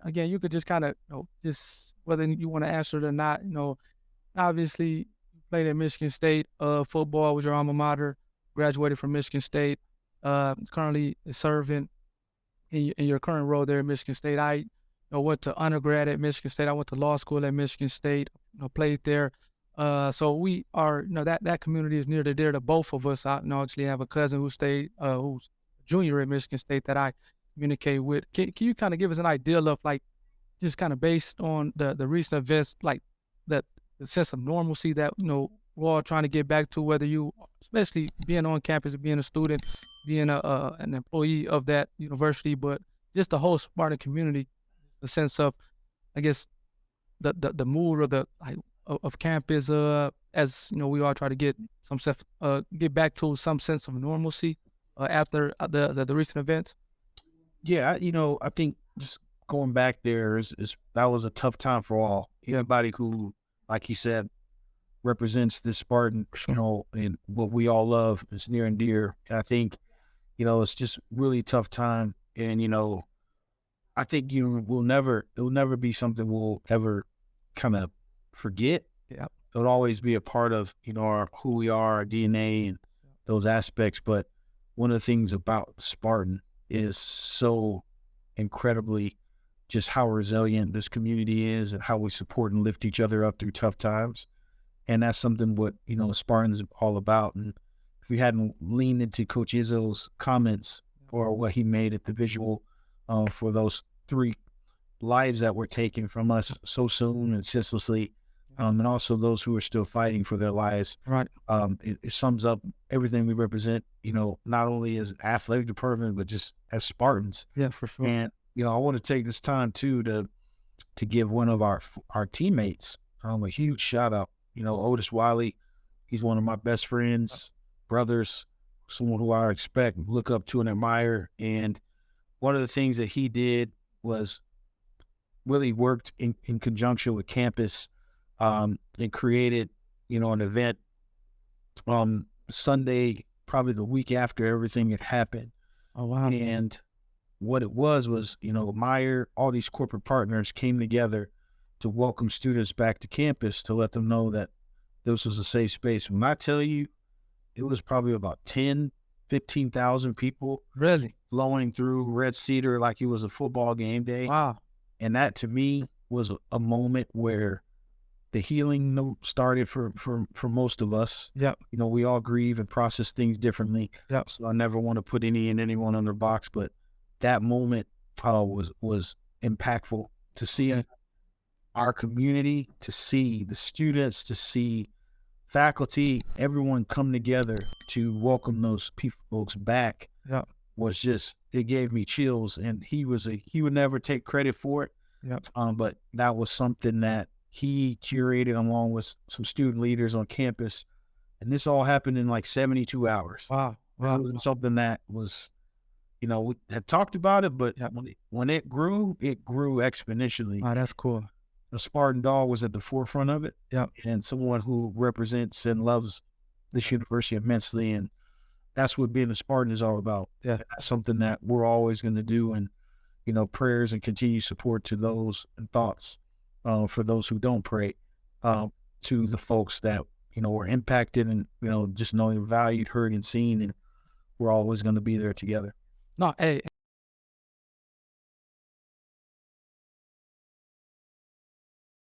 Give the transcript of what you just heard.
again, you could just kind of, just whether you want to answer it or not, obviously you played at Michigan State. Football was your alma mater. Graduated from Michigan State. Currently serving in your current role there at Michigan State. I went to undergrad at Michigan State. I went to law school at Michigan State. Played there. So we are, that community is near to dear to both of us. I actually have a cousin who stayed, who's a junior at Michigan State that I communicate with. Can you kind of give us an idea of, like, just kind of based on the recent events, like that the sense of normalcy that we're all trying to get back to, whether you, especially being on campus, being a student, being an employee of that university, but just the whole Spartan community, the sense of, I guess, the mood or the, like, of campus, as we all try to get get back to some sense of normalcy after the recent events. Yeah, I think just going back there is that was a tough time for all. Anybody who, like you said, represents this Spartan, and what we all love is near and dear. And I think, it's just really tough time. And, I think it will never be something we'll ever kind of forget. Yeah. It'll always be a part of, our who we are, our DNA and those aspects. But one of the things about Spartan is so incredibly just how resilient this community is and how we support and lift each other up through tough times. And that's something what, Spartan is all about. And if we hadn't leaned into Coach Izzo's comments or what he made at the visual for those 3 lives that were taken from us so soon and senselessly, and also those who are still fighting for their lives. Right. It sums up everything we represent, not only as an athletic department, but just as Spartans. Yeah, for sure. And, I want to take this time too to give one of our teammates a huge shout out. Otis Wiley, he's one of my best friends, brothers, someone who I respect, look up to and admire. And one of the things that he did was really worked in conjunction with campus, and created, an event Sunday, probably the week after everything had happened. Oh, wow. And what it was, Meyer, all these corporate partners came together to welcome students back to campus, to let them know that this was a safe space. When I tell you, it was probably about 15,000 people Really? flowing through Red Cedar like it was a football game day. Wow. And that to me was a moment where the healing started for most of us. Yeah. We all grieve and process things differently. Yeah. So I never want to put anyone on their box, but that moment was impactful to see our community, to see the students, to see faculty, everyone come together to welcome those folks back. Yeah. Was just, it gave me chills. And he would never take credit for it. Yeah. But that was something that he curated along with some student leaders on campus. And this all happened in like 72 hours. Wow. Wow. It wasn't something that was, we had talked about it, but when it grew exponentially. Wow, that's cool. The Spartan Dog was at the forefront of it. Yeah. And someone who represents and loves this university immensely. And that's what being a Spartan is all about. Yeah. That's something that we're always going to do. And, prayers and continued support to those and thoughts for those who don't pray, to the folks that, were impacted and, just knowing valued, heard, and seen. And we're always going to be there together. No, hey,